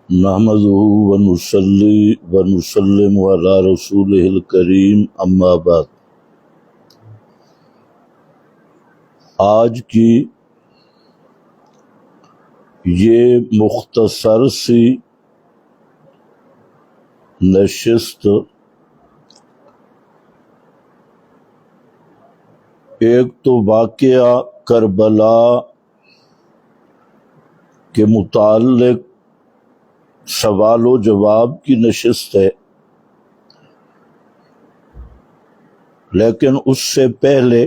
نحمده ونصلي ونسلم على رسوله الکریم اما بعد۔ آج کی یہ مختصر سی نشست ایک تو واقعہ کربلا کے متعلق سوال و جواب کی نشست ہے، لیکن اس سے پہلے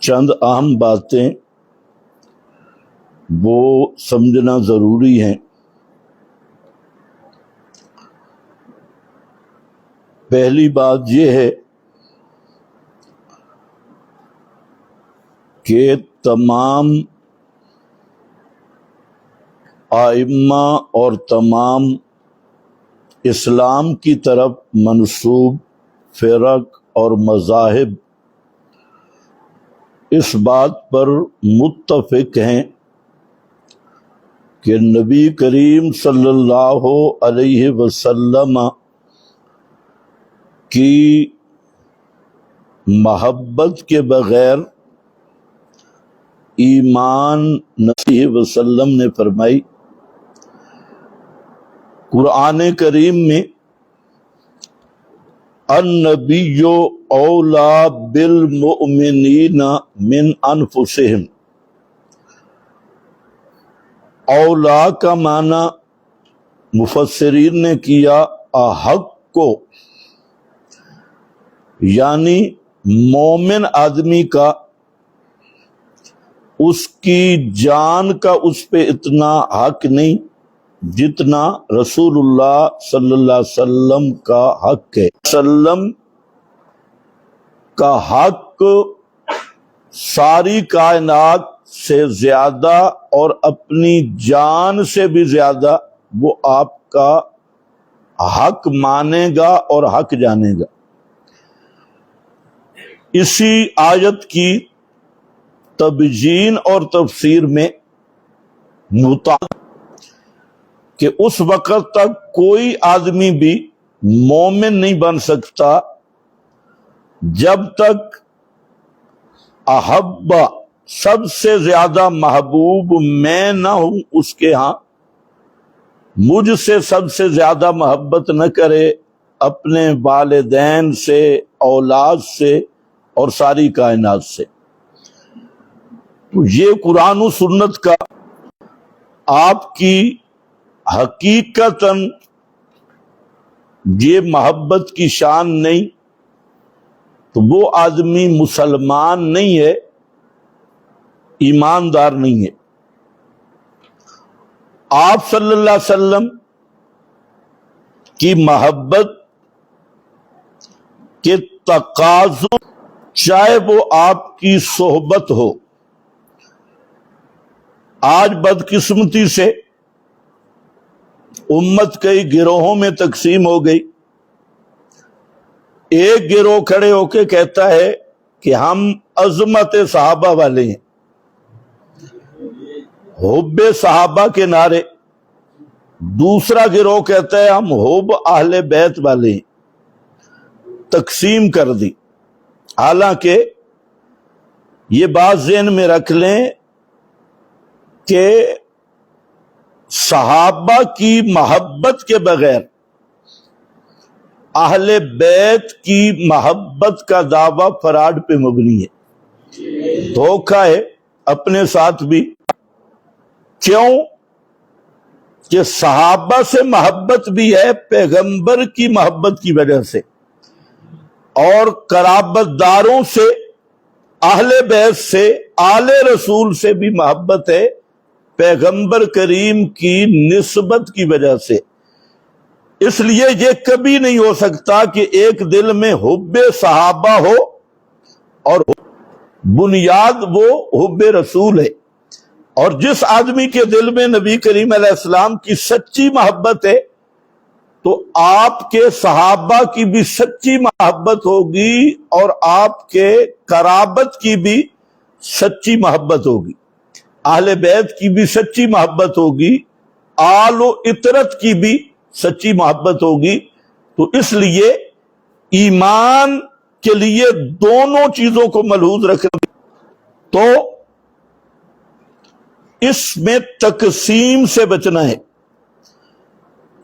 چند اہم باتیں وہ سمجھنا ضروری ہیں۔ پہلی بات یہ ہے کہ تمام ائمہ اور تمام اسلام کی طرف منسوب فرق اور مذاہب اس بات پر متفق ہیں کہ نبی کریم صلی اللہ علیہ وسلم کی محبت کے بغیر ایمان نبی وسلم نے فرمائی۔ قرآن کریم میں النبی اولا بالمؤمنین من انفسہم، اولا کا معنی مفسرین نے کیا احق کو، یعنی مومن آدمی کا اس کی جان کا اس پہ اتنا حق نہیں جتنا رسول اللہ صلی اللہ علیہ وسلم کا حق ہے۔ وسلم کا حق ساری کائنات سے زیادہ اور اپنی جان سے بھی زیادہ وہ آپ کا حق مانے گا اور حق جانے گا۔ اسی آیت کی تبیین اور تفسیر میں مطابق کہ اس وقت تک کوئی آدمی بھی مومن نہیں بن سکتا جب تک احبا سب سے زیادہ محبوب میں نہ ہوں اس کے ہاں، مجھ سے سب سے زیادہ محبت نہ کرے اپنے والدین سے، اولاد سے اور ساری کائنات سے۔ تو یہ قرآن و سنت کا آپ کی حقیقتاً یہ محبت کی شان نہیں تو وہ آدمی مسلمان نہیں ہے، ایماندار نہیں ہے۔ آپ صلی اللہ علیہ وسلم کی محبت کے تقاضوں، چاہے وہ آپ کی صحبت ہو، آج بدقسمتی سے امت کئی گروہوں میں تقسیم ہو گئی۔ ایک گروہ کھڑے ہو کے کہتا ہے کہ ہم عظمت صحابہ والے ہیں، حب صحابہ کے نعرے۔ دوسرا گروہ کہتا ہے ہم حب اہل بیت والے ہیں، تقسیم کر دی۔ حالانکہ یہ بات ذہن میں رکھ لیں کہ صحابہ کی محبت کے بغیر اہل بیت کی محبت کا دعویٰ فراڈ پہ مبنی ہے، دھوکہ ہے اپنے ساتھ بھی۔ کیوں کہ صحابہ سے محبت بھی ہے پیغمبر کی محبت کی وجہ سے، اور قرابت داروں سے، اہل بیت سے، آل رسول سے بھی محبت ہے پیغمبر کریم کی نسبت کی وجہ سے۔ اس لیے یہ کبھی نہیں ہو سکتا کہ ایک دل میں حب صحابہ ہو اور بنیاد وہ حب رسول ہے۔ اور جس آدمی کے دل میں نبی کریم علیہ السلام کی سچی محبت ہے تو آپ کے صحابہ کی بھی سچی محبت ہوگی اور آپ کے قرابت کی بھی سچی محبت ہوگی، اہل بیت کی بھی سچی محبت ہوگی، آل و اطرت کی بھی سچی محبت ہوگی. تو اس لیے ایمان کے لیے دونوں چیزوں کو ملحوظ رکھنا. تو اس میں تقسیم سے بچنا ہے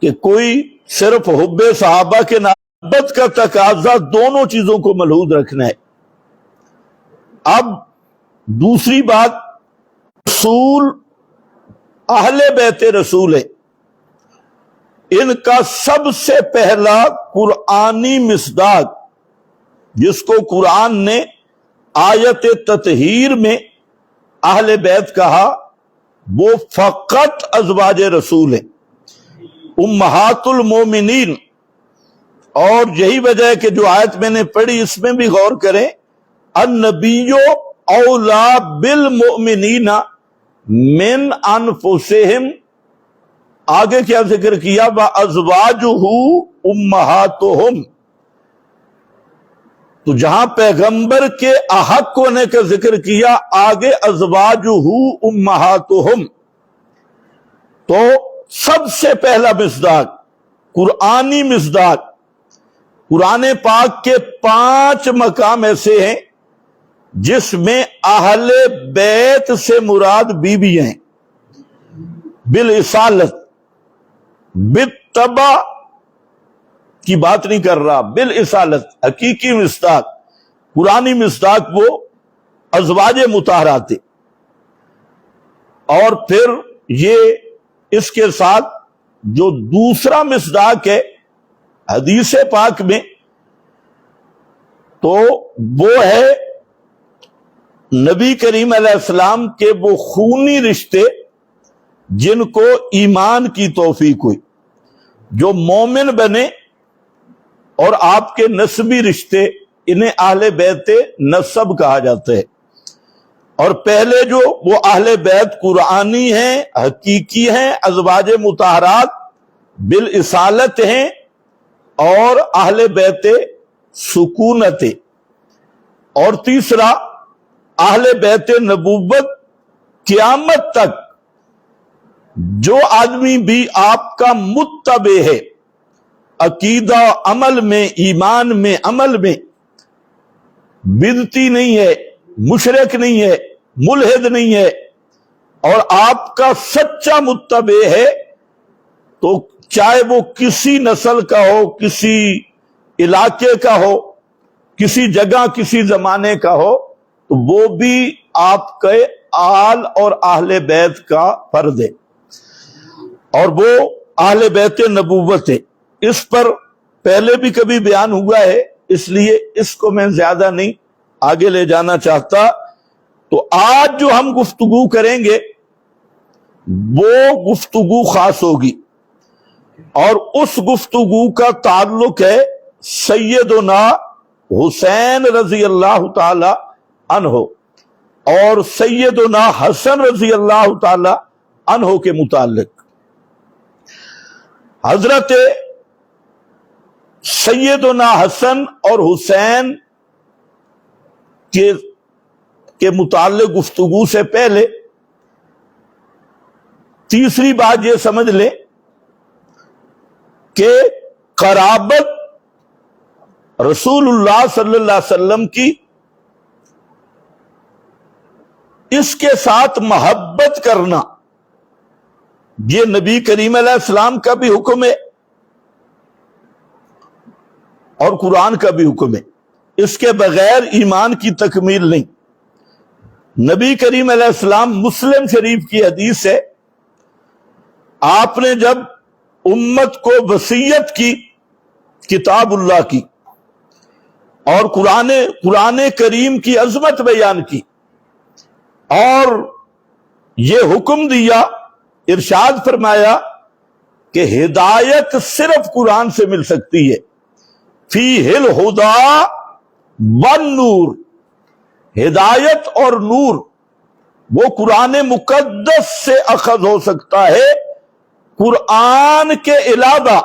کہ کوئی صرف حب صحابہ کے محبت کا تقاضا، دونوں چیزوں کو ملحوظ رکھنا ہے. اب دوسری بات، رسول اہل بیت رسول ہے، ان کا سب سے پہلا قرآنی مصداق جس کو قرآن نے آیت تطہیر میں اہل بیت کہا، وہ فقط ازواج رسول ہے، امہات المومنین. اور یہی وجہ ہے کہ جو آیت میں نے پڑھی اس میں بھی غور کریں، النبی اولا بالمؤمنین من انفسہم، آگے کیا ذکر کیا، وازواجہ امہاتہم. تو جہاں پیغمبر کے احق ہونے کا ذکر کیا، آگے ازواجہ امہاتہم. تو سب سے پہلا مصداق قرآنی مصداق، قرآن پاک کے 5 مقام ایسے ہیں جس میں اہل بیت سے مراد بیوی ہیں، بالاسالت، بالتبع کی بات نہیں کر رہا، بالاسالت حقیقی مصداق قرآنی مصداق وہ ازواج مطہرات. اور پھر یہ اس کے ساتھ جو دوسرا مصداق ہے حدیث پاک میں، تو وہ ہے نبی کریم علیہ السلام کے وہ خونی رشتے جن کو ایمان کی توفیق ہوئی، جو مومن بنے، اور آپ کے نسبی رشتے، انہیں اہل بیت نسب کہا جاتا ہے. اور پہلے جو وہ اہل بیت قرآنی ہیں، حقیقی ہیں، ازواج مطہرات بالاسالت ہیں، اور اہل بیت سکونت. اور تیسرا اہل بیت نبوت، قیامت تک جو آدمی بھی آپ کا متبع ہے، عقیدہ عمل میں، ایمان میں، عمل میں بدعتی نہیں ہے، مشرک نہیں ہے، ملحد نہیں ہے، اور آپ کا سچا متبع ہے، تو چاہے وہ کسی نسل کا ہو، کسی علاقے کا ہو، کسی جگہ کسی زمانے کا ہو، تو وہ بھی آپ کے آل اور اہل بیت کا فرد ہے، اور وہ اہل بیت نبوت ہے. اس پر پہلے بھی کبھی بیان ہوا ہے، اس لیے اس کو میں زیادہ نہیں آگے لے جانا چاہتا. تو آج جو ہم گفتگو کریں گے وہ گفتگو خاص ہوگی، اور اس گفتگو کا تعلق ہے سیدنا حسین رضی اللہ تعالی عنہ اور سیدنا حسن رضی اللہ تعالی عنہ کے متعلق. حضرت سیدنا حسن اور حسین کے متعلق گفتگو سے پہلے تیسری بات یہ سمجھ لیں کہ قرابت رسول اللہ صلی اللہ علیہ وسلم کی، اس کے ساتھ محبت کرنا، یہ نبی کریم علیہ السلام کا بھی حکم ہے اور قرآن کا بھی حکم ہے. اس کے بغیر ایمان کی تکمیل نہیں. نبی کریم علیہ السلام، مسلم شریف کی حدیث ہے، آپ نے جب امت کو وصیت کی کتاب اللہ کی اور قرآن کریم کی عظمت بیان کی، اور یہ حکم دیا، ارشاد فرمایا کہ ہدایت صرف قرآن سے مل سکتی ہے. فیہ الہدی والنور، ہدایت اور نور وہ قرآن مقدس سے اخذ ہو سکتا ہے. قرآن کے علاوہ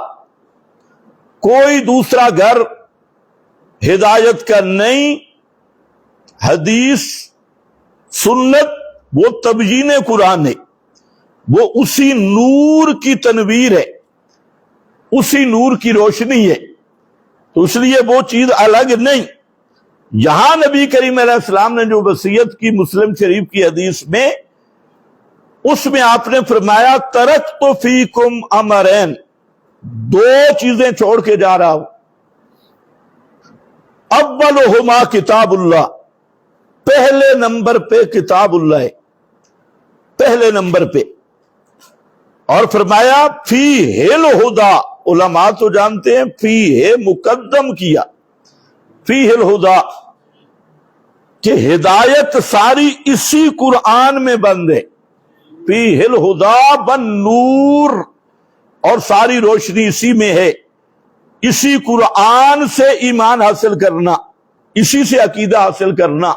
کوئی دوسرا گھر ہدایت کا نہیں. حدیث، سنت وہ تبیین قرآن ہے. وہ اسی نور کی تنویر ہے، اسی نور کی روشنی ہے، تو اس لیے وہ چیز الگ نہیں۔ یہاں نبی کریم علیہ السلام نے جو وصیت کی مسلم شریف کی حدیث میں، اس میں آپ نے فرمایا ترکت فیکم امرین، دو چیزیں چھوڑ کے جا رہا ہوں۔ اولہما کتاب اللہ، پہلے نمبر پہ کتاب اللہ ہے، پہلے نمبر پہ۔ اور فرمایا فیہ الہدی، علماء تو جانتے ہیں فیہ مقدم کیا، فیہ الہدی کہ ہدایت ساری اسی قرآن میں بند ہے، فیہ الہدی والنور، اور ساری روشنی اسی میں ہے۔ اسی قرآن سے ایمان حاصل کرنا، اسی سے عقیدہ حاصل کرنا۔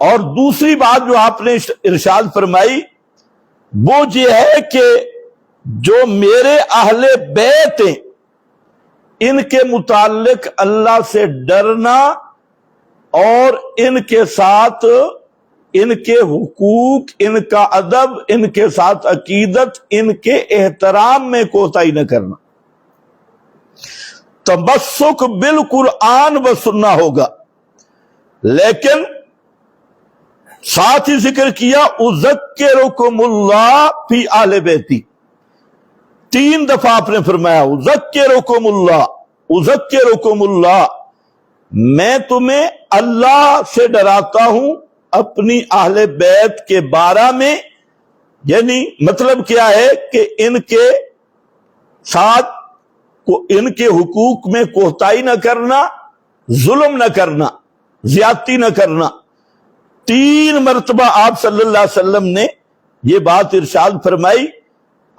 اور دوسری بات جو آپ نے ارشاد فرمائی وہ یہ ہے کہ جو میرے اہل بیت ہیں ان کے متعلق اللہ سے ڈرنا، اور ان کے ساتھ ان کے حقوق، ان کا ادب، ان کے ساتھ عقیدت، ان کے احترام میں کوتاہی نہ کرنا۔ تمسک بالقرآن و سننا ہوگا، لیکن ساتھ ہی ذکر کیا اذکرکم اللہ فی اہل بیتی، 3 دفعہ آپ نے فرمایا اذکرکم اللہ، اذکرکم اللہ، میں تمہیں اللہ سے ڈراتا ہوں اپنی اہل بیت کے بارے میں۔ یعنی مطلب کیا ہے کہ ان کے ساتھ ان کے حقوق میں کوتاہی نہ کرنا، ظلم نہ کرنا، زیادتی نہ کرنا۔ 3 مرتبہ آپ صلی اللہ علیہ وسلم نے یہ بات ارشاد فرمائی،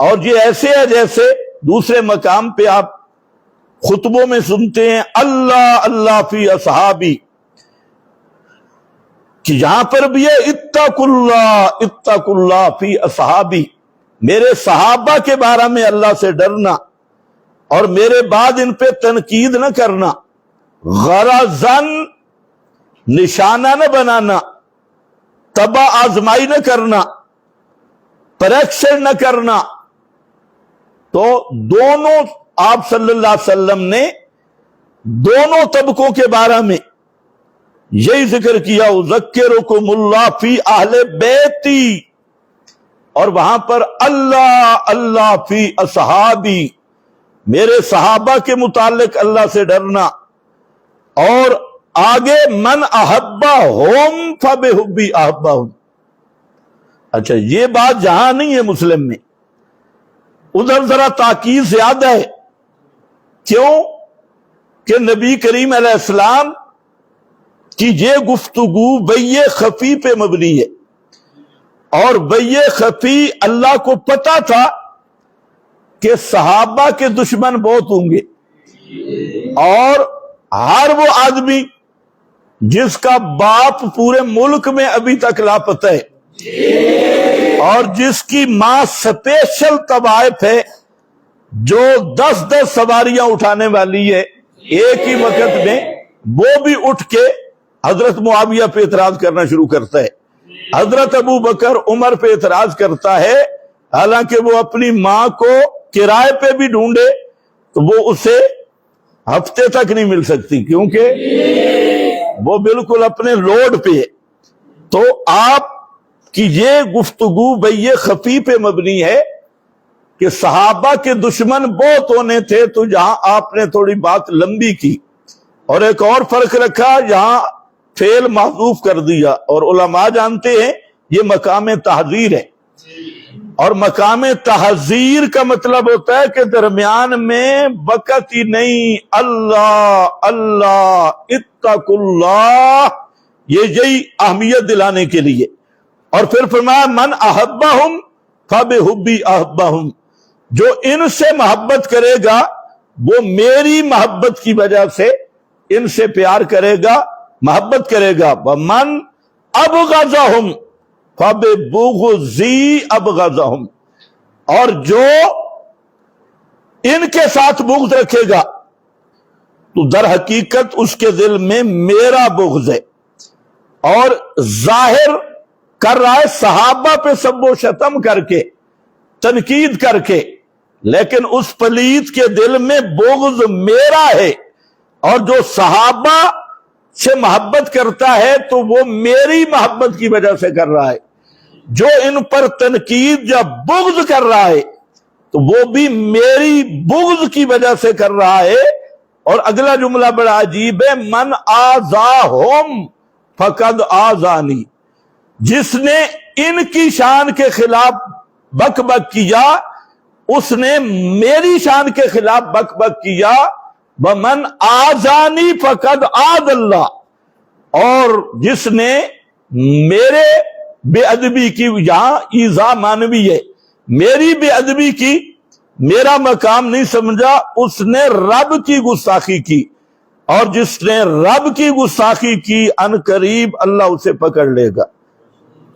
اور یہ ایسے ہے جیسے دوسرے مقام پہ آپ خطبوں میں سنتے ہیں اللہ اللہ فی اصحابی، کہ یہاں پر بھی ہے اتقوا اللہ فی اصحابی، میرے صحابہ کے بارے میں اللہ سے ڈرنا، اور میرے بعد ان پہ تنقید نہ کرنا، غرضاً نشانہ نہ بنانا، تبع آزمائی نہ کرنا، پریکشن نہ کرنا۔ تو دونوں آپ صلی اللہ علیہ وسلم نے دونوں طبقوں کے بارے میں یہی ذکر کیا اذکرکم اللہ فی اہل بیتی، اور وہاں پر اللہ اللہ فی اصحابی، میرے صحابہ کے متعلق اللہ سے ڈرنا، اور آگے من احبہم فبحبی احبہم۔ اچھا یہ بات جہاں نہیں ہے مسلم میں، ادھر ذرا تاکید زیادہ ہے۔ کیوں کہ نبی کریم علیہ السلام کی یہ گفتگو وحی خفی پہ مبنی ہے، اور وحی خفی اللہ کو پتا تھا کہ صحابہ کے دشمن بہت ہوں گے، اور ہر وہ آدمی جس کا باپ پورے ملک میں ابھی تک لاپتہ ہے، اور جس کی ماں سپیشل طوائف ہے جو 10 سواریاں اٹھانے والی ہے ایک ہی وقت میں، وہ بھی اٹھ کے حضرت معاویہ پہ اعتراض کرنا شروع کرتا ہے، حضرت ابو بکر عمر پہ اعتراض کرتا ہے، حالانکہ وہ اپنی ماں کو کرائے پہ بھی ڈھونڈے تو وہ اسے ہفتے تک نہیں مل سکتی، کیونکہ وہ بالکل اپنے لوڈ پہ ہے۔ تو آپ کی یہ گفتگو وحی خفی پہ مبنی ہے کہ صحابہ کے دشمن بہت ہونے تھے، تو جہاں آپ نے تھوڑی بات لمبی کی اور ایک اور فرق رکھا، یہاں فعل محذوف کر دیا، اور علماء جانتے ہیں یہ مقام تحذیر ہے، اور مقام تحذیر کا مطلب ہوتا ہے کہ درمیان میں وقت ہی نہیں، اللہ اللہ اتقوا اللہ، یہی اہمیت دلانے کے لیے۔ اور پھر فرمایا من احبہم فبحبی احبہم، جو ان سے محبت کرے گا وہ میری محبت کی وجہ سے ان سے پیار کرے گا، محبت کرے گا۔ ومن ابغضہم فببغضی ابغضہم، اور جو ان کے ساتھ بغض رکھے گا تو در حقیقت اس کے دل میں میرا بغض ہے، اور ظاہر کر رہا ہے صحابہ پہ سب و شتم کر کے، تنقید کر کے، لیکن اس پلیت کے دل میں بغض میرا ہے، اور جو صحابہ سے محبت کرتا ہے تو وہ میری محبت کی وجہ سے کر رہا ہے، جو ان پر تنقید یا بغض کر رہا ہے تو وہ بھی میری بغض کی وجہ سے کر رہا ہے۔ اور اگلا جملہ بڑا عجیب ہے، من آذاہم فقد آذانی، جس نے ان کی شان کے خلاف بک بک کیا اس نے میری شان کے خلاف بک بک کیا۔ ومن آذانی فقد آذ اللہ، اور جس نے میرے بے ادبی کی، یہاں ایذا مانوی ہے، میری بے ادبی کی، میرا مقام نہیں سمجھا، اس نے رب کی گستاخی کی، اور جس نے رب کی گستاخی کی ان قریب اللہ اسے پکڑ لے گا۔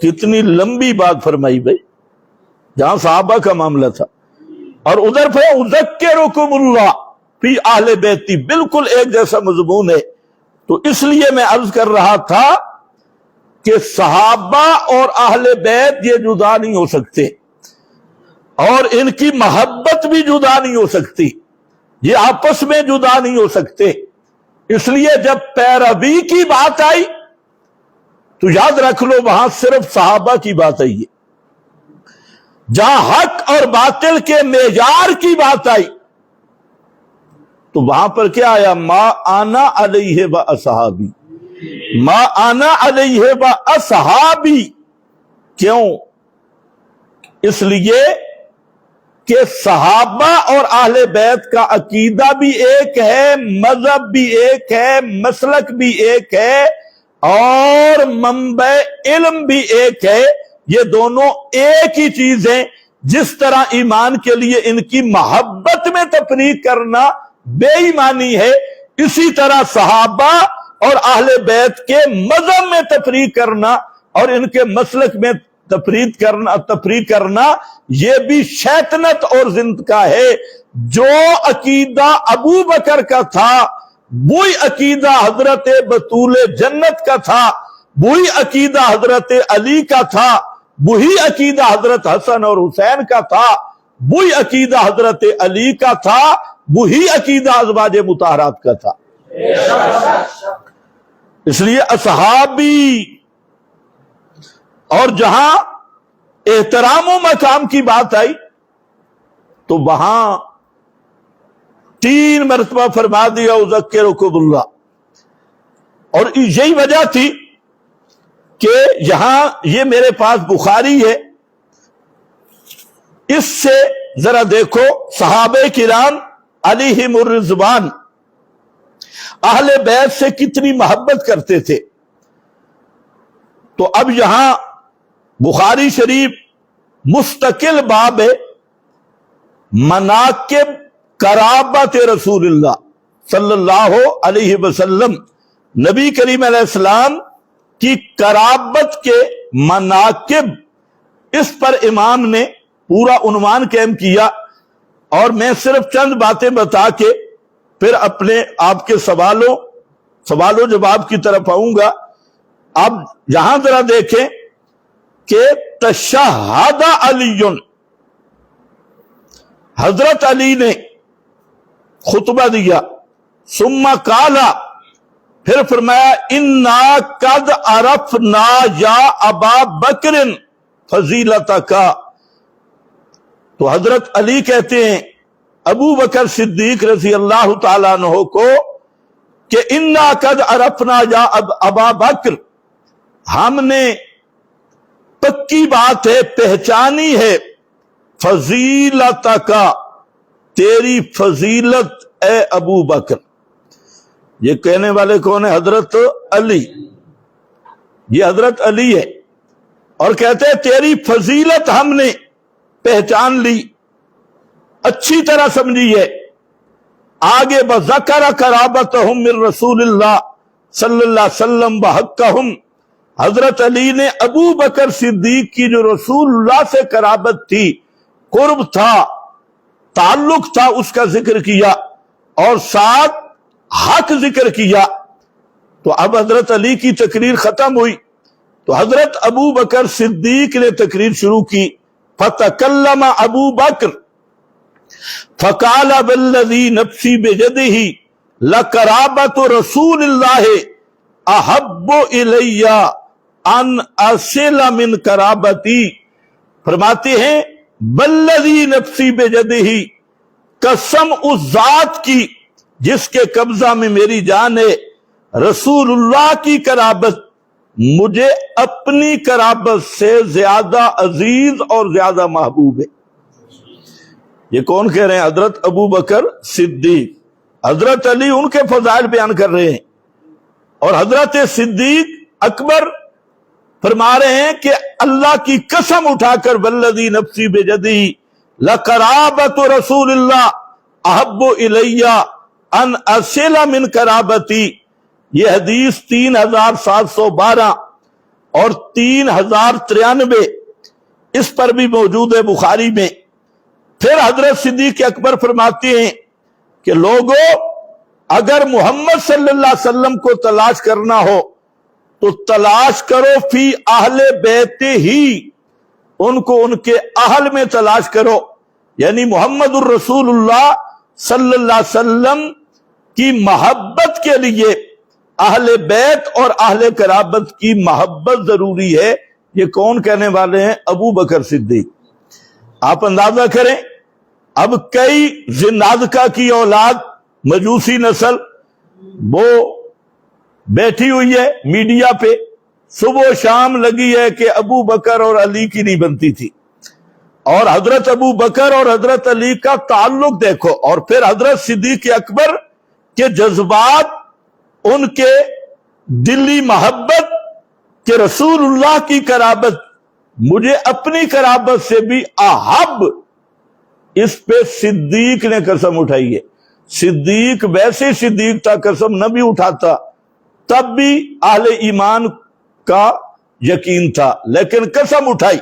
کتنی لمبی بات فرمائی بھائی، جہاں صحابہ کا معاملہ تھا، اور ادھر پہ اذکرکم اللہ فی اہل بیتی، بالکل ایک جیسا مضمون ہے۔ تو اس لیے میں عرض کر رہا تھا کہ صحابہ اور اہل بیت یہ جدا نہیں ہو سکتے، اور ان کی محبت بھی جدا نہیں ہو سکتی، یہ آپس میں جدا نہیں ہو سکتے۔ اس لیے جب پیروی کی بات آئی تو یاد رکھ لو وہاں صرف صحابہ کی بات آئی ہے۔ جہاں حق اور باطل کے معیار کی بات آئی تو وہاں پر کیا آیا؟ ما انا علیہ و اصحابی، ما انا علیہ و اصحابی۔ کیوں؟ اس لیے کہ صحابہ اور اہل بیت کا عقیدہ بھی ایک ہے، مذہب بھی ایک ہے، مسلک بھی ایک ہے، اور منبع علم بھی ایک ہے۔ یہ دونوں ایک ہی چیز ہیں۔ جس طرح ایمان کے لیے ان کی محبت میں تفریق کرنا بے ایمانی ہے، اسی طرح صحابہ اور اہل بیت کے مذہب میں تفریق کرنا اور ان کے مسلک میں تفریق کرنا یہ بھی شیطنت اور زند کا ہے۔ جو عقیدہ ابو بکر کا تھا وہی عقیدہ حضرت بطول جنت کا تھا، وہی عقیدہ حضرت علی کا تھا، وہی عقیدہ حضرت حسن اور حسین کا تھا، وہی عقیدہ حضرت علی کا تھا، وہی عقیدہ ازواج مطہرات کا تھا۔ اس لیے اصحابی، اور جہاں احترام و مقام کی بات آئی تو وہاں 3 مرتبہ فرما دیا اذکرکم اللہ۔ اور یہی وجہ تھی کہ یہاں یہ میرے پاس بخاری ہے، اس سے ذرا دیکھو صحابہ کرام علیہم الرضوان اہل بیت سے کتنی محبت کرتے تھے۔ تو اب یہاں بخاری شریف مستقل باب ہے، مناقب قرابت رسول اللہ صلی اللہ علیہ وسلم، نبی کریم علیہ السلام کی قرابت کے مناقب، اس پر امام نے پورا عنوان قائم کیا۔ اور میں صرف چند باتیں بتا کے پھر اپنے آپ کے سوال و جواب کی طرف آؤں گا۔ اب یہاں ذرا دیکھیں کہ تشہد علی، حضرت علی نے خطبہ دیا، ثم قال، پھر فرمایا انا قد عرفنا یا ابا بکر فضیلتک۔ تو حضرت علی کہتے ہیں ابو بکر صدیق رضی اللہ تعالیٰ عنہ کو کہ انا قد عرفنا یا ابا بکر، ہم نے پکی بات ہے پہچانی ہے، فضیلتک، تیری فضیلت اے ابو بکر۔ یہ کہنے والے کون ہیں؟ حضرت علی، یہ حضرت علی ہے، اور کہتے ہیں تیری فضیلت ہم نے پہچان لی، اچھی طرح سمجھی ہے۔ آگے بذکر قرابتہم من رسول اللہ صلی اللہ علیہ وسلم بحقہم، حضرت علی نے ابو بکر صدیق کی جو رسول اللہ سے قرابت تھی، قرب تھا، تعلق تھا، اس کا ذکر کیا، اور ساتھ حق ذکر کیا۔ تو اب حضرت علی کی تقریر ختم ہوئی تو حضرت ابو بکر صدیق نے تقریر شروع کی. فتکلم ابو بکر فقال بالذی نفسی بجدہ لقرابۃ رسول اللہ احب الی ان اصل من قرابتی. فرماتے ہیں بالذی نفسی بجدہ، قسم اس ذات کی جس کے قبضہ میں میری جان ہے، رسول اللہ کی قرابت مجھے اپنی قرابت سے زیادہ عزیز اور زیادہ محبوب ہے. یہ کون کہہ رہے ہیں؟ حضرت ابو بکر صدیق. حضرت علی ان کے فضائل بیان کر رہے ہیں، اور حضرت صدیق اکبر فرما رہے ہیں کہ اللہ کی قسم اٹھا کر والذی نفسی بجدہ لقرابۃ رسول اللہ احب الی ان اصل من قرابتی. یہ حدیث 3712 اور 3093 اس پر بھی موجود ہے بخاری میں. پھر حضرت صدیق اکبر فرماتے ہیں کہ لوگوں، اگر محمد صلی اللہ علیہ وسلم کو تلاش کرنا ہو تو تلاش کرو فی اہل بیت ہی، ان کو ان کے اہل میں تلاش کرو. یعنی محمد الرسول اللہ صلی اللہ علیہ وسلم کی محبت کے لیے اہل بیت اور اہل قرابت کی محبت ضروری ہے. یہ کون کہنے والے ہیں؟ ابو بکر صدیق. آپ اندازہ کریں، اب کئی زنادقہ کی اولاد، مجوسی نسل، وہ بیٹھی ہوئی ہے میڈیا پہ، صبح و شام لگی ہے کہ ابو بکر اور علی کی نہیں بنتی تھی. اور حضرت ابو بکر اور حضرت علی کا تعلق دیکھو، اور پھر حضرت صدیق اکبر کے جذبات، ان کے دلی محبت کہ رسول اللہ کی قرابت مجھے اپنی قرابت سے بھی احب. اس پہ صدیق نے قسم اٹھائی ہے. صدیق ویسے صدیق تھا، قسم نہ بھی اٹھاتا تب بھی اہل ایمان کا یقین تھا، لیکن قسم اٹھائی.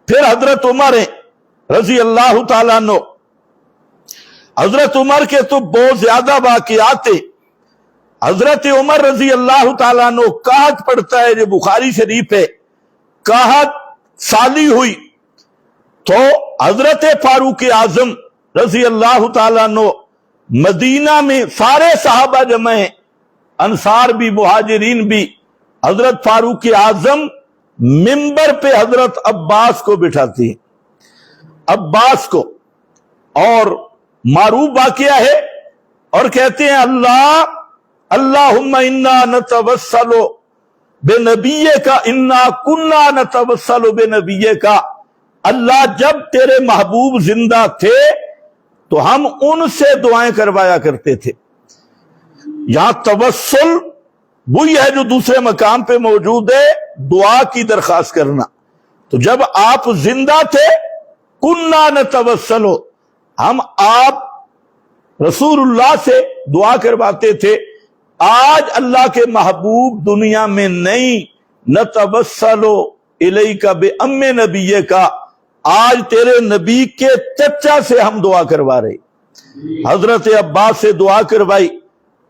پھر حضرت عمر رضی اللہ تعالیٰ عنہ، حضرت عمر کے تو بہت زیادہ واقعات تھے. حضرت عمر رضی اللہ تعالیٰ عنہ قحط پڑتا ہے، جو بخاری شریف ہے، قحط سالی ہوئی تو حضرت فاروق اعظم رضی اللہ تعالیٰ عنہ مدینہ میں، سارے صحابہ جمع ہیں، انصار بھی مہاجرین بھی. حضرت فاروق اعظم منبر پہ حضرت عباس کو بٹھاتی ہیں، عباس کو، اور معروف واقعہ ہے، اور کہتے ہیں اللہم انا نتوسل بنبیک انا کنا نتوسل بنبیک. اللہ جب تیرے محبوب زندہ تھے تو ہم ان سے دعائیں کروایا کرتے تھے. یہاں توسل وہی ہے جو دوسرے مقام پہ موجود ہے، دعا کی درخواست کرنا. تو جب آپ زندہ تھے کنا نتوسل، ہم آپ رسول اللہ سے دعا کرواتے تھے. آج اللہ کے محبوب دنیا میں نہیں، نتوسل الیک بام نبیک، آج تیرے نبی کے چچا سے ہم دعا کروا رہے. حضرت عباس سے دعا کروائی،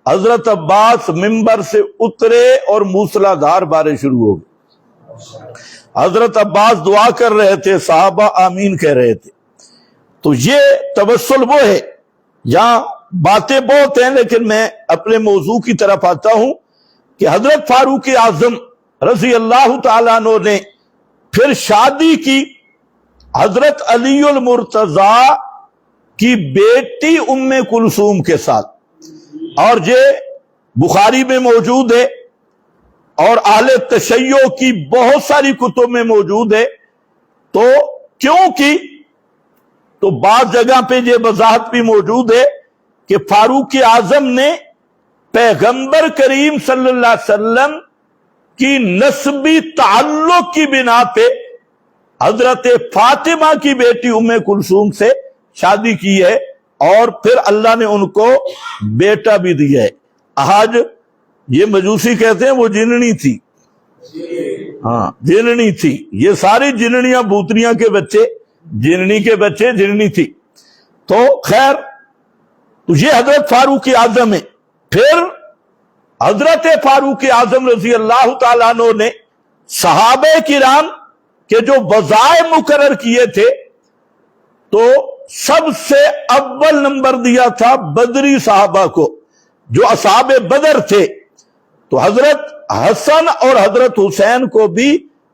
حضرت عباس منبر سے اترے اور موسلا دھار بارش شروع ہو گئی. حضرت عباس دعا کر رہے تھے، صحابہ آمین کہہ رہے تھے. تو یہ توسل وہ ہے. یہاں باتیں بہت ہیں، لیکن میں اپنے موضوع کی طرف آتا ہوں کہ حضرت فاروق اعظم رضی اللہ تعالیٰ عنہ نے پھر شادی کی حضرت علی المرتضی کی بیٹی ام کلثوم کے ساتھ، اور یہ بخاری میں موجود ہے اور اہل تشیع کی بہت ساری کتب میں موجود ہے. تو کیوں کی؟ تو بعض جگہ پہ یہ وضاحت بھی موجود ہے کہ فاروق اعظم نے پیغمبر کریم صلی اللہ علیہ وسلم کی نسبی تعلق کی بنا پہ حضرت فاطمہ کی بیٹی ام کلثوم سے شادی کی ہے، اور پھر اللہ نے ان کو بیٹا بھی دیا ہے. آج یہ مجوسی کہتے ہیں وہ جننی تھی. ہاں جننی تھی. یہ ساری جننیاں بھوتنیاں کے بچے، جننی کے بچے جننی تھی. تو خیر، تو یہ حضرت فاروق اعظم ہے. پھر حضرت فاروق اعظم رضی اللہ تعالیٰ عنہ نے صحابہ کرام کے جو وظائف مقرر کیے تھے تو سب سے اول نمبر دیا تھا بدری صحابہ کو جو اصحاب بدر تھے. تو حضرت حسن اور حضرت حسین کو بھی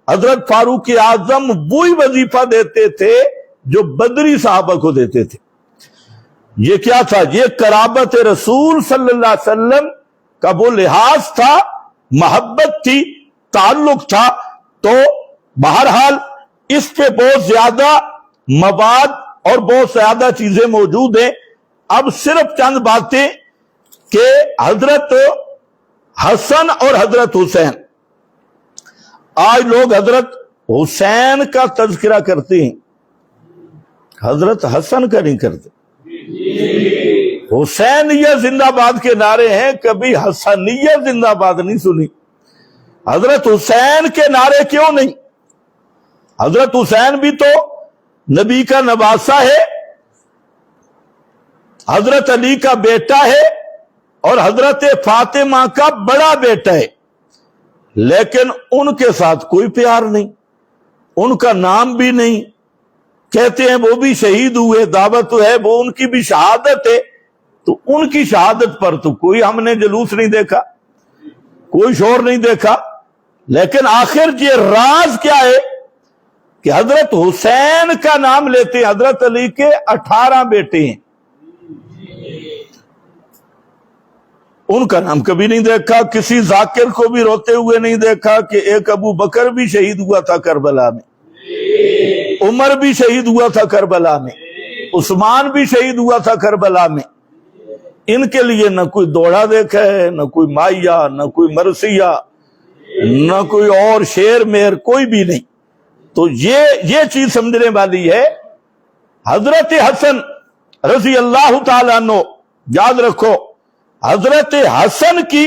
حضرت فاروق اعظم وہی وظیفہ دیتے تھے جو بدری صحابہ کو دیتے تھے. یہ کیا تھا؟ یہ قرابت رسول صلی اللہ علیہ وسلم کا وہ لحاظ تھا، محبت تھی، تعلق تھا. تو بہرحال اس پہ بہت زیادہ مواد اور بہت زیادہ چیزیں موجود ہیں. اب صرف چند باتیں کہ حضرت حسن اور حضرت حسین، آج لوگ حضرت حسین کا تذکرہ کرتے ہیں، حضرت حسن کا نہیں کرتے. حسینیت زندہ باد کے نعرے ہیں، کبھی حسنیت زندہ باد نہیں سنی. حضرت حسین کے نعرے کیوں نہیں؟ حضرت حسین بھی تو نبی کا نواسہ ہے، حضرت علی کا بیٹا ہے اور حضرت فاطمہ کا بڑا بیٹا ہے، لیکن ان کے ساتھ کوئی پیار نہیں، ان کا نام بھی نہیں. کہتے ہیں وہ بھی شہید ہوئے، دعوت ہے، وہ ان کی بھی شہادت ہے. تو ان کی شہادت پر تو کوئی ہم نے جلوس نہیں دیکھا، کوئی شور نہیں دیکھا. لیکن آخر یہ راز کیا ہے کہ حضرت حسین کا نام لیتے ہیں. حضرت علی کے 18 بیٹے ہیں، ان کا نام کبھی نہیں دیکھا. کسی ذاکر کو بھی روتے ہوئے نہیں دیکھا کہ ایک ابو بکر بھی شہید ہوا تھا کربلا میں، عمر بھی شہید ہوا تھا کربلا میں، عثمان بھی شہید ہوا تھا کربلا میں. ان کے لیے نہ کوئی دوڑا دیکھا ہے، نہ کوئی مائیا، نہ کوئی مرثیہ، نہ کوئی اور شیر میر، کوئی بھی نہیں. تو یہ چیز سمجھنے والی ہے. حضرت حسن رضی اللہ تعالیٰ عنہ، یاد رکھو حضرت حسن کی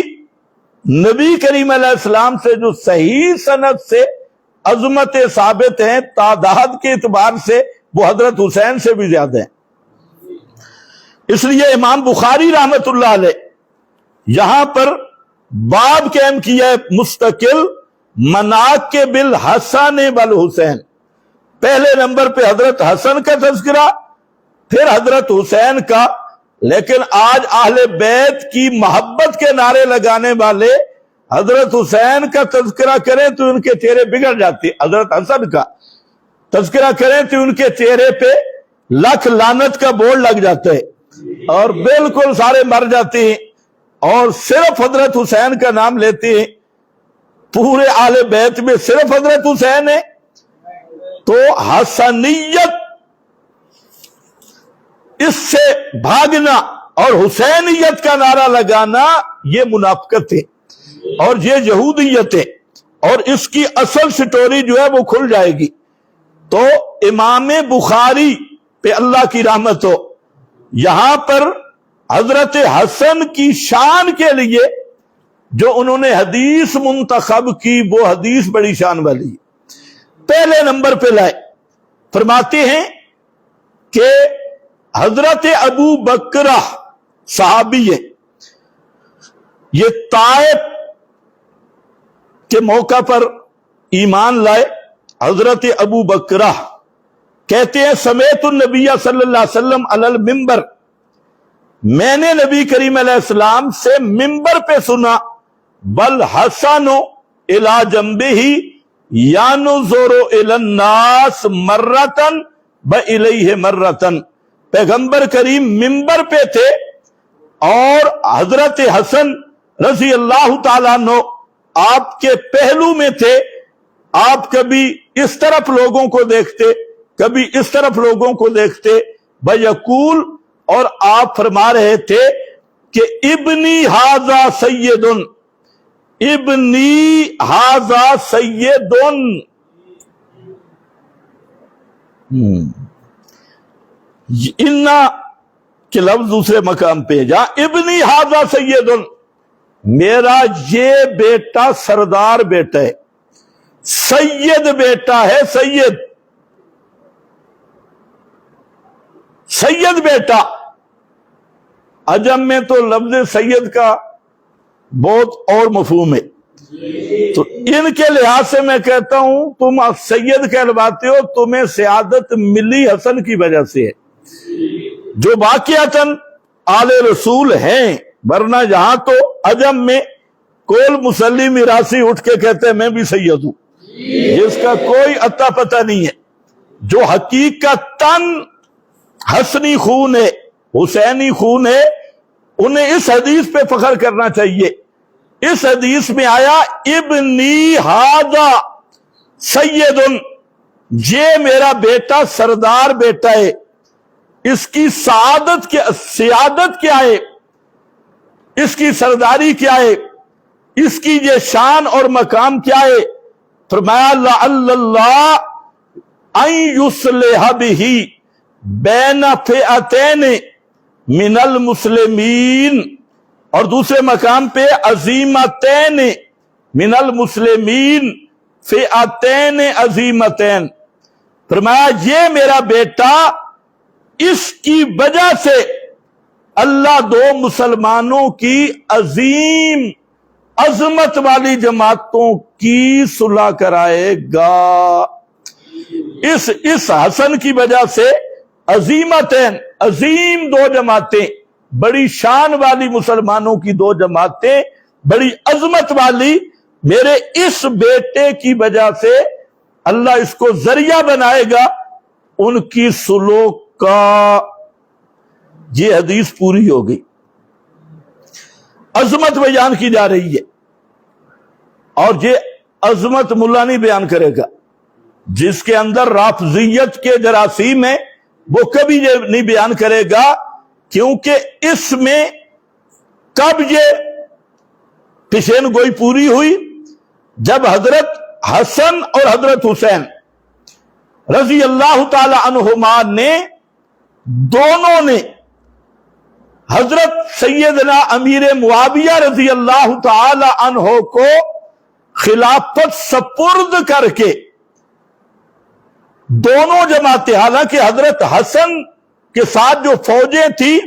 نبی کریم علیہ السلام سے جو صحیح سند سے عظمت ثابت ہیں، تعداد کے اعتبار سے وہ حضرت حسین سے بھی زیادہ ہیں. اس لیے امام بخاری رحمت اللہ علیہ یہاں پر باب قائم کیا ہے مستقل، مناقب الحسن والحسین. پہلے نمبر پہ حضرت حسن کا تذکرہ، پھر حضرت حسین کا. لیکن آج اہل بیت کی محبت کے نعرے لگانے والے حضرت حسین کا تذکرہ کریں تو ان کے چہرے بگڑ جاتے، حضرت حسن کا تذکرہ کریں تو ان کے چہرے پہ لاکھ لعنت کا بورڈ لگ جاتا ہے اور بالکل سارے مر جاتے ہیں. اور صرف حضرت حسین کا نام لیتے ہیں. پورے اہل بیت میں صرف حضرت حسین ہے. تو حسنیت اس سے بھاگنا اور حسینیت کا نعرہ لگانا یہ منافقت ہے اور یہ یہودیت ہے، اور اس کی اصل سٹوری جو ہے وہ کھل جائے گی. تو امام بخاری پہ اللہ کی رحمت ہو، یہاں پر حضرت حسن کی شان کے لیے جو انہوں نے حدیث منتخب کی وہ حدیث بڑی شان والی ہے. پہلے نمبر پہ لائے، فرماتے ہیں کہ حضرت ابو بکرہ صحابی ہے، یہ طائف کے موقع پر ایمان لائے. حضرت ابو بکرہ کہتے ہیں سمیت النبی صلی اللہ علیہ وسلم علی المنبر، میں نے نبی کریم علیہ السلام سے منبر پہ سنا، بل حسن الی جنبہ ینظر الی الناس مرتن والیہ مرتن. پیغمبر کریم منبر پہ تھے اور حضرت حسن رضی اللہ تعالیٰ عنہ آپ کے پہلو میں تھے. آپ کبھی اس طرف لوگوں کو دیکھتے، کبھی اس طرف لوگوں کو دیکھتے. بیقول، اور آپ فرما رہے تھے کہ ابنی ھذا سید، ابنی ھذا سید. انا کے لفظ دوسرے مقام پہ جا، ابنی ھذا سید، میرا یہ بیٹا سردار بیٹا ہے، سید بیٹا ہے، سید سید بیٹا. عجم میں تو لفظ سید کا بہت اور مفہوم ہے. تو ان کے لحاظ سے میں کہتا ہوں تم سید کہلواتے ہو، تمہیں سعادت ملی حسن کی وجہ سے ہے، جو واقعتاً آل رسول ہیں، ورنہ یہاں تو عجم میں کول مسلی میراثی اٹھ کے کہتے ہیں میں بھی سید ہوں، جس کا کوئی اتا پتہ نہیں ہے۔ جو حقیقتاً حسنی خون ہے، حسینی خون ہے، انہیں اس حدیث پہ فخر کرنا چاہیے۔ اس حدیث میں آیا ابنی ھذا سید، یہ میرا بیٹا سردار بیٹا ہے، اس کی سعادت کیا ہے، اس کی سرداری کیا ہے، اس کی یہ شان اور مقام کیا ہے؟ فرمایا لعل اللہ ان یصلح بہ بین فئتین من المسلمین، اور دوسرے مقام پہ عظیمتین من المسلمین فئتین عظیمتین، فرمایا یہ میرا بیٹا، اس کی وجہ سے اللہ دو مسلمانوں کی عظیم عظمت والی جماعتوں کی صلح کرائے گا۔ اس حسن کی وجہ سے عظیمتین، عظیم دو جماعتیں، بڑی شان والی مسلمانوں کی دو جماعتیں، بڑی عظمت والی، میرے اس بیٹے کی وجہ سے اللہ اس کو ذریعہ بنائے گا ان کی صلح کا۔ یہ حدیث پوری ہو گئی، عظمت بیان کی جا رہی ہے، اور یہ عظمت ملا نہیں بیان کرے گا، جس کے اندر رافضیت کے جراثیم ہیں وہ کبھی یہ نہیں بیان کرے گا، کیونکہ اس میں کب یہ پیشین گوئی پوری ہوئی؟ جب حضرت حسن اور حضرت حسین رضی اللہ تعالی عنہما نے دونوں نے حضرت سیدنا امیر معاویہ رضی اللہ تعالی عنہ کو خلافت سپرد کر کے دونوں جماعتیں، حالانکہ حضرت حسن کے ساتھ جو فوجیں تھی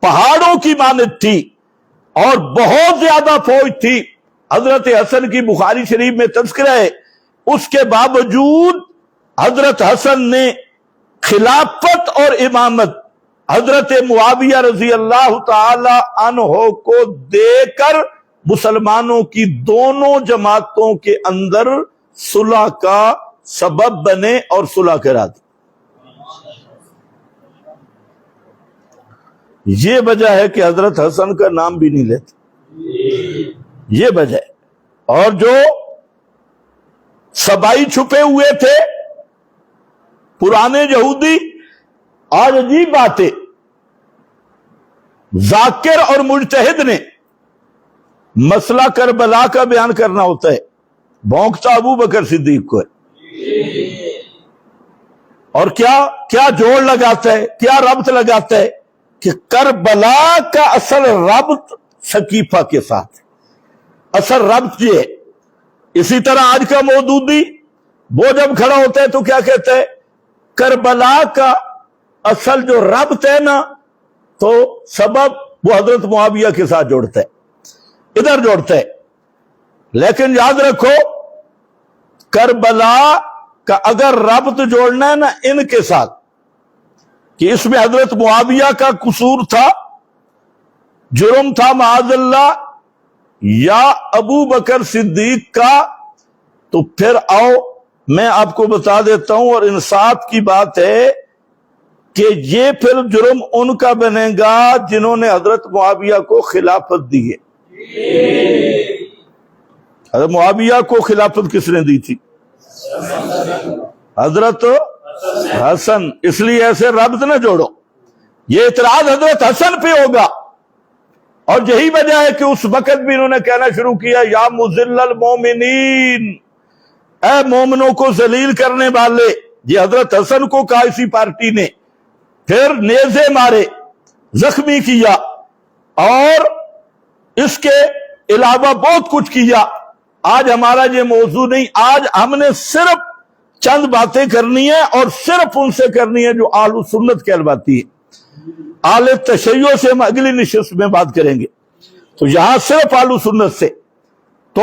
پہاڑوں کی مانند تھی اور بہت زیادہ فوج تھی، حضرت حسن کی بخاری شریف میں تذکرہ ہے، اس کے باوجود حضرت حسن نے خلافت اور امامت حضرت معاویہ رضی اللہ تعالی عنہ کو دے کر مسلمانوں کی دونوں جماعتوں کے اندر صلح کا سبب بنے اور صلح کرا دی۔ یہ وجہ ہے کہ حضرت حسن کا نام بھی نہیں لیتے، یہ وجہ ہے۔ اور جو سبائی چھپے ہوئے تھے پرانے یہودی، آج عجیب بات ہے، ذاکر اور مجتہد نے مسئلہ کربلا کا بیان کرنا ہوتا ہے، بھونکتا ابو بکر صدیق کو ہے، اور کیا جوڑ لگاتا ہے، کیا ربط لگاتا ہے کہ کربلا کا اصل ربط سقیفہ کے ساتھ، اصل ربط یہ ہے۔ اسی طرح آج کا مودودی وہ جب کھڑا ہوتا ہے تو کیا کہتا ہے؟ کربلا کا اصل جو ربط ہے نا، تو سبب وہ حضرت معاویہ کے ساتھ جوڑتا ہے، ادھر جوڑتا ہے۔ لیکن یاد رکھو، کربلا کا اگر ربط جوڑنا ہے نا ان کے ساتھ کہ اس میں حضرت معاویہ کا قصور تھا، جرم تھا معاذ اللہ، یا ابو بکر صدیق کا، تو پھر آؤ میں آپ کو بتا دیتا ہوں، اور انصاف کی بات ہے کہ یہ پھر جرم ان کا بنے گا جنہوں نے حضرت معاویہ کو خلافت دی ہے۔ حضرت معاویہ کو خلافت کس نے دی تھی؟ حضرت حسن۔ اس لیے ایسے ربط نہ جوڑو، یہ اعتراض حضرت حسن پہ ہوگا، اور یہی وجہ ہے کہ اس وقت بھی انہوں نے کہنا شروع کیا یا مذل المومنین، اے مومنوں کو ذلیل کرنے والے۔ یہ حضرت حسن کو کہا اسی پارٹی نے، پھر نیزے مارے، زخمی کیا، اور اس کے علاوہ بہت کچھ کیا۔ آج ہمارا یہ موضوع نہیں، آج ہم نے صرف چند باتیں کرنی ہے، اور صرف ان سے کرنی ہے جو اہل سنت کہلواتی ہے۔ اہل تشیع سے ہم اگلی نشست میں بات کریں گے، تو یہاں صرف اہل سنت سے۔ تو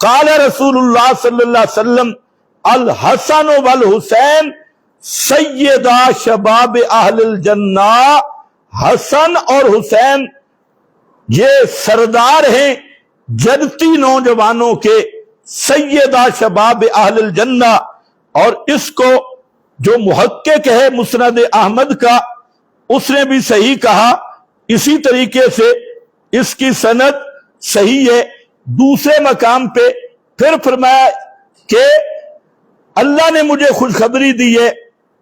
قال رسول اللہ صلی اللہ علیہ وسلم الحسن والحسین سیدہ شباب اہل الجنہ، حسن اور حسین یہ سردار ہیں جنتی نوجوانوں کے، سیدہ شباب اہل الجنہ۔ اور اس کو جو محقق ہے مسند احمد کا، اس نے بھی صحیح کہا، اسی طریقے سے اس کی سند صحیح ہے۔ دوسرے مقام پہ پھر فرمایا کہ اللہ نے مجھے خوشخبری دی ہے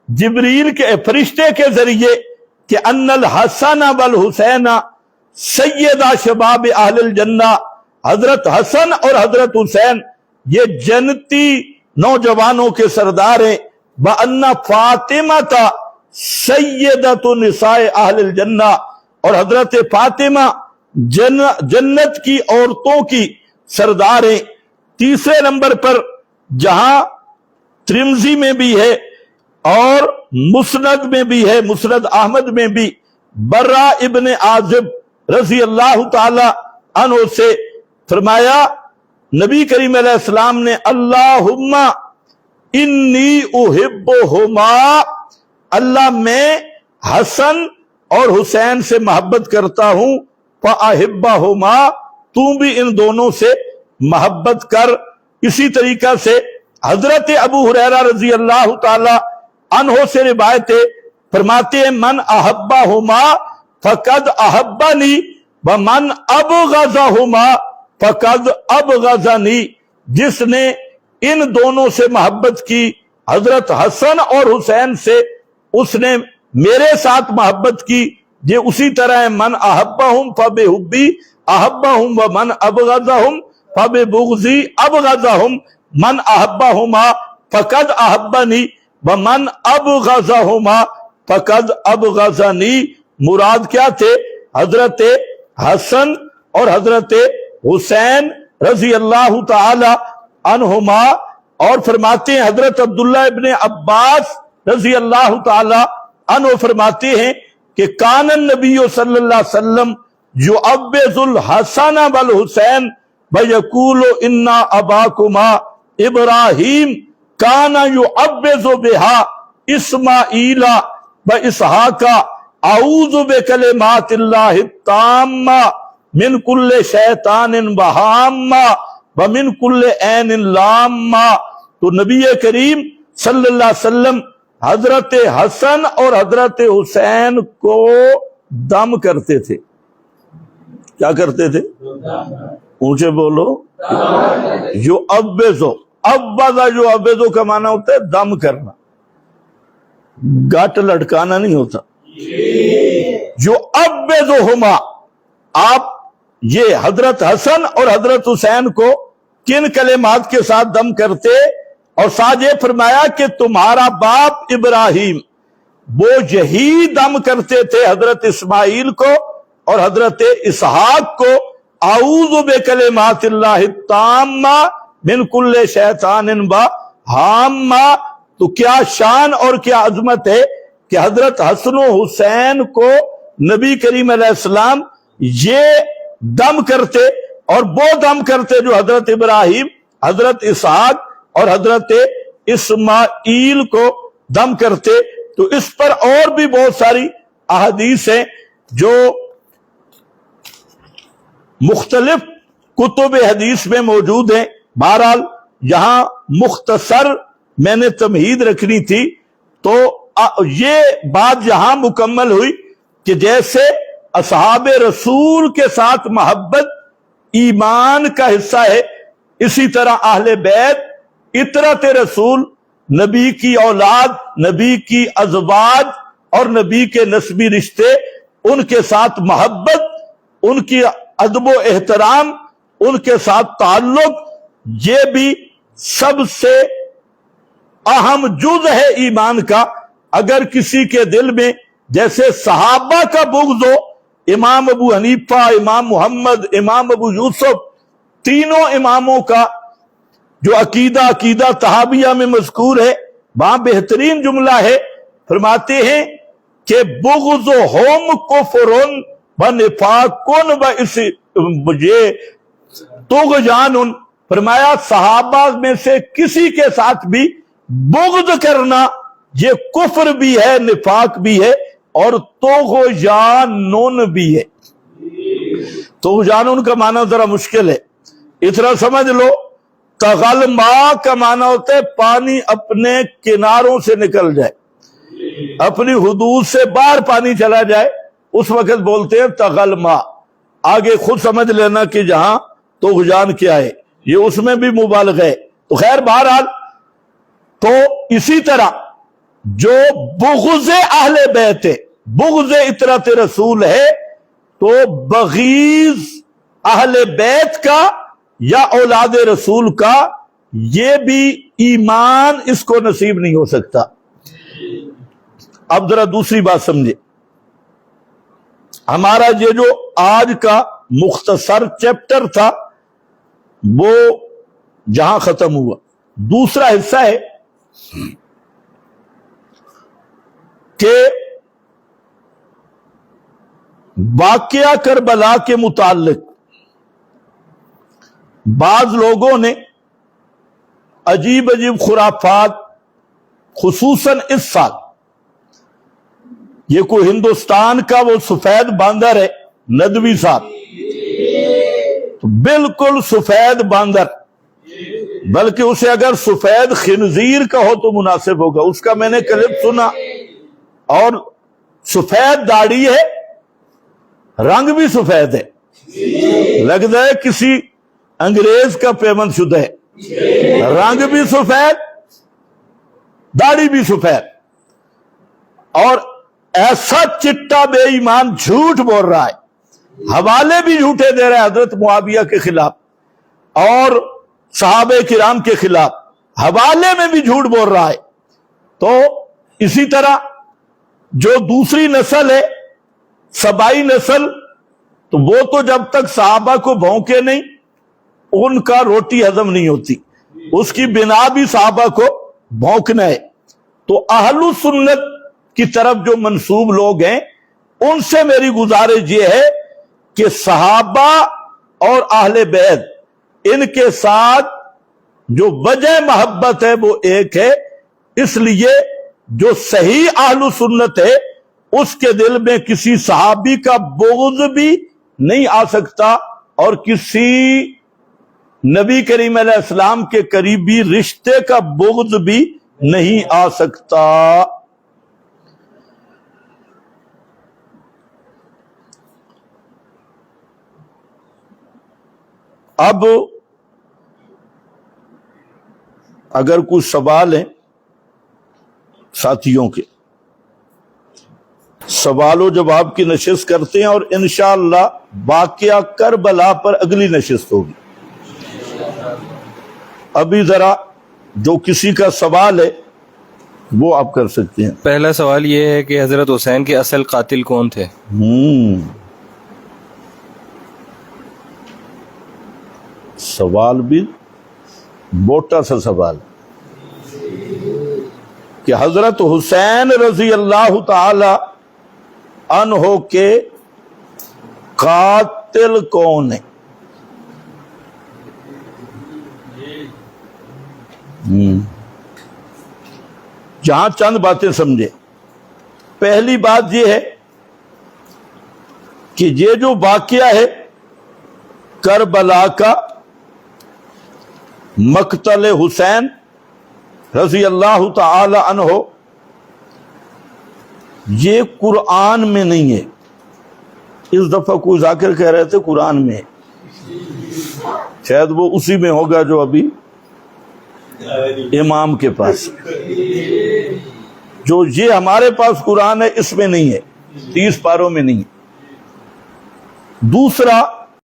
جبریل کے فرشتے کے ذریعے کہ ان الحسن والحسین سیدہ شباب اہل الجنہ، حضرت حسن اور حضرت حسین یہ جنتی نوجوانوں کے سردار ہیں، وَأَنَّ فَاطِمَةَ سَيِّدَةُ نِسَاءِ اہل الجنہ، اور حضرت فاطمہ جنت کی عورتوں کی سردار ہیں۔ تیسرے نمبر پر جہاں ترمذی میں بھی ہے اور مسند میں بھی ہے، مسند احمد میں بھی، برا ابن عازب رضی اللہ تعالی عنہ سے فرمایا نبی کریم علیہ السلام نے اللہم انی احبہما، اللہ میں حسن اور حسین سے محبت کرتا ہوں، فاحبہما، تو بھی ان دونوں سے محبت کر۔ اسی طریقہ سے حضرت ابو ہریرہ رضی اللہ تعالی عنہ سے روایت ہے، فرماتے ہیں من احبہما فقد احبنی ومن ابغضہما فقد ابغضنی، جس نے ان دونوں سے محبت کی، حضرت حسن اور حسین سے، اس نے میرے ساتھ محبت کی۔ یہ اسی طرح ہے من احبہم فبحبی احبہم ومن ابغضہم فببغضی ابغضہم، من احبہما فقد احبنی ومن ابغضہما فقد ابغضنی۔ مراد کیا تھے؟ حضرت حسن اور حضرت حسین رضی اللہ تعالی عنہما۔ اور فرماتے ہیں حضرت عبداللہ ابن عباس رضی اللہ تعالی عنہ فرماتے ہیں کہ کان النبی صلی اللہ علیہ وسلم یعوذ الحسن والحسین ویقول انا اباکما ابراہیم کان یعوذ بہا اسماعیل و اسحاق اعوذ بکلمات اللہ التامہ من کل شیطان وہامہ ومن کل عین لامہ۔ تو نبی کریم صلی اللہ علیہ وسلم حضرت حسن اور حضرت حسین کو دم کرتے تھے۔ کیا کرتے تھے؟ اونچے بولو۔ یعوذ، یعوذ کا معنی ہوتا ہے دم کرنا، گٹ لٹکانا نہیں ہوتا۔ یعوذہما، آپ یہ حضرت حسن اور حضرت حسین کو کن کلمات کے ساتھ دم کرتے؟ اور ساتھ یہ فرمایا کہ تمہارا باپ ابراہیم وہ یہی دم کرتے تھے حضرت اسماعیل کو اور حضرت اسحاق کو، اعوذ بکلمات اللہ التامہ من کل شیطان وہامہ۔ تو کیا شان اور کیا عظمت ہے کہ حضرت حسن و حسین کو نبی کریم علیہ السلام یہ دم کرتے، اور وہ دم کرتے جو حضرت ابراہیم، حضرت اسحاق اور حضرت اسماعیل کو دم کرتے۔ تو اس پر اور بھی بہت ساری احادیث ہیں جو مختلف کتب حدیث میں موجود ہیں۔ بہرحال یہاں مختصر میں نے تمہید رکھنی تھی، تو یہ بات یہاں مکمل ہوئی کہ جیسے اصحاب رسول کے ساتھ محبت ایمان کا حصہ ہے، اسی طرح اہل بیت اطرت رسول، نبی کی اولاد، نبی کی ازواج اور نبی کے نسبی رشتے، ان کے ساتھ محبت، ان کی ادب و احترام، ان کے ساتھ تعلق، یہ بھی سب سے اہم جز ہے ایمان کا۔ اگر کسی کے دل میں جیسے صحابہ کا بغض ہو، امام ابو حنیفہ، امام محمد، امام ابو یوسف، تینوں اماموں کا جو عقیدہ طحاویہ میں مذکور ہے، وہاں بہترین جملہ ہے، فرماتے ہیں کہ بغضہم کفر و نفاق و طغیان فرمایا صحابہ میں سے کسی کے ساتھ بھی بغض کرنا یہ کفر بھی ہے، نفاق بھی ہے، اور طغیان بھی ہے۔ طغیان کا معنی ذرا مشکل ہے، اتنا سمجھ لو، تغلما کا معنی ہوتا ہے پانی اپنے کناروں سے نکل جائے، اپنی حدود سے باہر پانی چلا جائے، اس وقت بولتے ہیں تغلما۔ آگے خود سمجھ لینا کہ جہاں طغیان کیا ہے، یہ اس میں بھی مبالغہ ہے۔ تو خیر بہرحال، تو اسی طرح جو بغض اہل بیت ہے، بغض اطرت رسول ہے، تو بغیض اہل بیت کا یا اولاد رسول کا یہ بھی ایمان اس کو نصیب نہیں ہو سکتا۔ اب ذرا دوسری بات سمجھے، ہمارا یہ جو آج کا مختصر چیپٹر تھا وہ جہاں ختم ہوا، دوسرا حصہ ہے کہ واقعہ کربلا کے متعلق بعض لوگوں نے عجیب عجیب خرافات، خصوصاً اس سال یہ کوئی ہندوستان کا وہ سفید باندر ہے ندوی صاحب، تو بالکل سفید باندر، بلکہ اسے اگر سفید خنزیر کا ہو تو مناسب ہوگا، اس کا میں نے کلپ سنا، اور سفید داڑھی ہے، رنگ بھی سفید ہے، لگتا ہے کسی انگریز کا پیمند شدہ ہے، رنگ بھی سفید، داڑھی بھی سفید، اور ایسا چٹا بے ایمان جھوٹ بول رہا ہے، حوالے بھی جھوٹے دے رہا ہے حضرت معاویہ کے خلاف اور صحابہ کرام کے خلاف، حوالے میں بھی جھوٹ بول رہا ہے۔ تو اسی طرح جو دوسری نسل ہے سبائی نسل، تو وہ تو جب تک صحابہ کو بھونکے نہیں ان کا روٹی ہضم نہیں ہوتی، اس کی بنا بھی صحابہ کو بھونکنا ہے۔ تو اہل سنت کی طرف جو منسوب لوگ ہیں ان سے میری گزارش یہ ہے کہ صحابہ اور اہل بیت ان کے ساتھ جو وجہ محبت ہے وہ ایک ہے، اس لیے جو صحیح اہل سنت ہے اس کے دل میں کسی صحابی کا بغض بھی نہیں آ سکتا اور کسی نبی کریم علیہ السلام کے قریبی رشتے کا بغض بھی نہیں آ سکتا۔ اب اگر کوئی سوال ہے ساتھیوں کے، سوال و جواب کی نشست کرتے ہیں، اور انشاءاللہ واقعہ کربلا پر اگلی نشست ہوگی۔ ابھی ذرا جو کسی کا سوال ہے وہ آپ کر سکتے ہیں۔ پہلا سوال یہ ہے کہ حضرت حسین کے اصل قاتل کون تھے؟ سوال بھی موٹا سا سوال کہ حضرت حسین رضی اللہ تعالی عنہ کے قاتل کون ہے؟ جہاں چند باتیں سمجھے۔ پہلی بات یہ ہے کہ یہ جو واقعہ ہے کربلا کا، مقتل حسین رضی اللہ تعالی عنہ، یہ قرآن میں نہیں ہے۔ اس دفعہ کوئی ذاکر کہہ رہے تھے قرآن میں ہے، شاید وہ اسی میں ہوگا جو ابھی امام کے پاس، جو یہ ہمارے پاس قرآن ہے اس میں نہیں ہے، 30 پاروں میں نہیں ہے۔ دوسرا